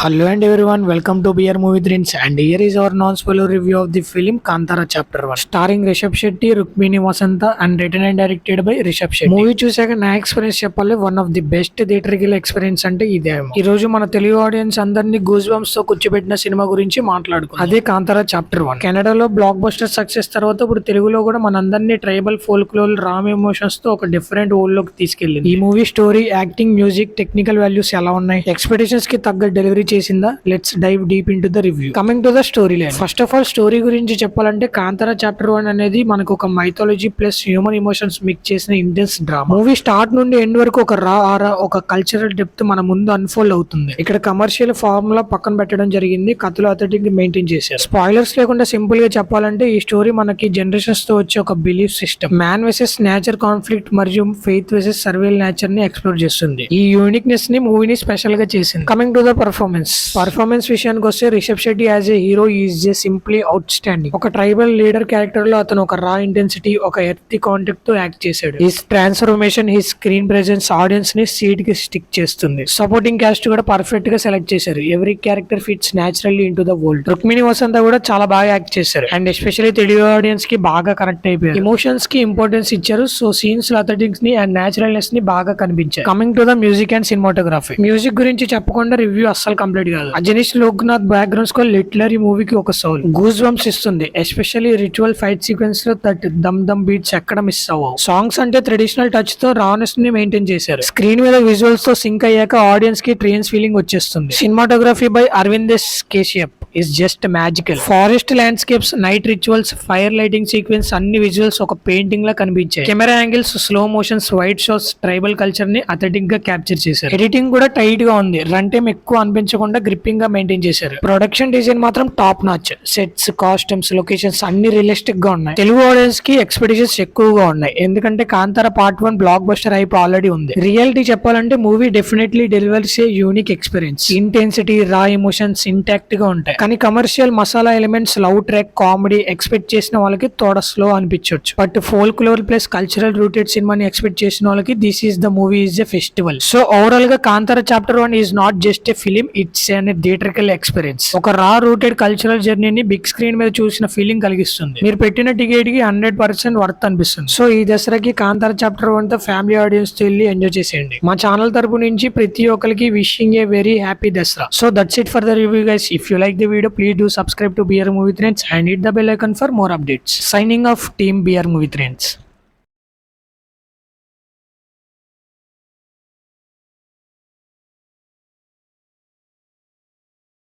Hello and everyone, welcome to Beer Movie Trends, and here is our non-spoiler review of the film Kantara Chapter 1, starring Rishabh Shetty, Rukmini Vasantha, and written and directed by Rishabh Shetty. Movie చూసాక నా experience చెప్పాలి, one of the best theatrical experience అంటే ఇదేమో. ఈ రోజు మన Telugu audience అందరినీ goose bumps తో కూర్చోబెట్టిన సినిమా గురించి మాట్లాడుకుందాం. అదే కాంతారా చాప్టర్ 1. కెనడాలో బ్లాక్ బస్టర్ సక్సెస్ తర్వాత ఇప్పుడు తెలుగులో కూడా మనందరినీ ట్రైబల్ ఫోల్క్లోర్ రామ్ ఎమోషన్స్ తో ఒక డిఫరెంట్ వరల్డ్ లోకి తీసుకెళ్లింది. ఈ movie story, acting, music, technical values ఎలా ఉన్నాయి, ఎక్స్పెక్టేషన్స్ కి తగ్గ డెలివరీ చేసిందా? Let's dive deep into the review. Coming to the story line. First of all story గురించి చెప్పాలంటే కాంతారా చాప్టర్ 1 అనేది మనకు ఒక mythology plus human emotions mix చేసిన ఇంటెన్స్ డ్రామా. మూవీ స్టార్ట్ నుండి ఎండ్ వరకు ఒక రా ఆరా, ఒక కల్చరల్ డెప్త్ మన ముందు అన్ఫోల్డ్ అవుతుంది. ఇక్కడ కమర్షియల్ ఫార్ములా పక్కన పెట్టడం జరిగింది, కథలు అథెంటిక్ మెయింటైన్ చేశారు. స్పాయిలర్స్ లేకుండా సింపుల్ గా చెప్పాలంటే ఈ స్టోరీ మనకి జనరేషన్స్ తో వచ్చే ఒక belief system, man versus nature conflict మరియు ఫెయిత్ వర్సెస్ సర్వేల్ నేచర్ ని ఎక్స్ప్లోర్ చేస్తుంది. ఈ యూనిక్నెస్ ని మూవీని స్పెషల్ గా చేసింది. కమింగ్ టు ద పర్ఫార్మెన్స్ విషయానికి వస్తే Rishab Shetty as a hero is just simply outstanding. ఒక ట్రైబల్ లీడర్ క్యారెక్టర్ లో అతను ఒక రా ఇంటెన్సిటీ, ఒక ఎర్తీ కాంటాక్ట్ తో యాక్ట్ చేశాడు. His transformation, his screen presence audience ని సీట్ కి స్టిక్ చేస్తుంది. సపోర్టింగ్ క్యాస్ట్ కూడా పర్ఫెక్ట్ గా సెలెక్ట్ చేశారు. Every character fits naturally into the world. Rukmini Vasanth కూడా చాలా బాగా యాక్ట్ చేశారు అండ్ ఎస్పెషల్లీ తెలుగు ఆడియన్స్ కి బాగా కనెక్ట్ అయిపోయారు. ఎమోషన్స్ కి ఇంపార్టెన్స్ ఇచ్చారు. సో సీన్స్, అథెంటిక్స్ ని అండ్ నేచురల్నెస్ ని బాగా కనిపించాయి. Coming to the music and cinematography. Music గురించి చెప్పకుండా రివ్యూ అస్సలు కంప్లీట్ కాదు. Ajaneesh Loknath background score literary మూవీకి ఒక సోల్, గూస్ బంప్స్ ఇస్తుంది. ఎస్పెషల్లీ రిచువల్ ఫైట్ సీక్వెన్స్ లో దట్ దమ్ బీట్స్ ఎక్కడ మిస్ అవ్వవు. సాంగ్స్ అంటే ట్రెడిషనల్ టచ్ తో రానెస్ ని మెయింటైన్ చేశారు. స్క్రీన్ మీద విజువల్స్ తో సింక్ అయ్యాక ఆడియన్స్ కి ట్రైన్స్ ఫీలింగ్ వచ్చేస్తుంది. Cinematography by Aravindesh Kashyap is just magical. Forest landscapes, night rituals, fire lighting sequence అన్ని విజువల్స్ ఒక పెయింటింగ్ లా కనిపించాయి. Camera angles, slow motions, wide shots tribal culture ని అథెంటిక్ గా క్యాప్చర్ చేశారు. ఎడిటింగ్ కూడా టైట్ గా ఉంది. రన్ టైం ఎక్కువ అనిపించకుండా గ్రిప్పింగ్ గా మెయింటైన్ చేశారు. ప్రొడక్షన్ డిజైన్ మాత్రం top notch. Sets, costumes, locations అన్ని రియలిస్టిక్ గా ఉన్నాయి. తెలుగు ఆడియన్స్ కి ఎక్స్పెక్టేషన్స్ ఎక్కువగా ఉన్నాయి, ఎందుకంటే Kantara part 1 block buster hype already ఉంది. రియాలిటీ చెప్పాలంటే movie definitely delivers a unique experience. Intensity, raw emotions intact గా ఉంటాయి. కానీ commercial masala elements, love track, comedy expect చేసిన వాళ్ళకి తోడ స్లో అనిపించవచ్చు. But folklore plus cultural rooted సినిమాని ఎక్స్పెక్ట్ చేసిన వాళ్ళకి this is the movie is a festival. So overall గా Kantara chapter 1 is not just a film, it's an theatrical experience. ఒక రా రూటెడ్ కల్చరల్ జర్నీని బిగ్ స్క్రీన్ మీద చూసిన ఫీలింగ్ కలిగిస్తుంది. మీరు పెట్టిన టికెట్ కి 100% వర్త్ అనిపిస్తుంది. సో ఈ దసరాకి కాంతారా చాప్టర్ 1 తో ఫ్యామిలీ ఆడియన్స్ తో వెళ్ళి ఎంజాయ్ చేసేయండి. మా ఛానల్ తరపు నుంచి ప్రతి ఒక్కరికి wishing a very happy Dasara. So that's it for the review guys. If you like the video, please do subscribe to Beer Movie Trends and hit the bell icon for more updates. Signing off, Team Beer Movie Trends.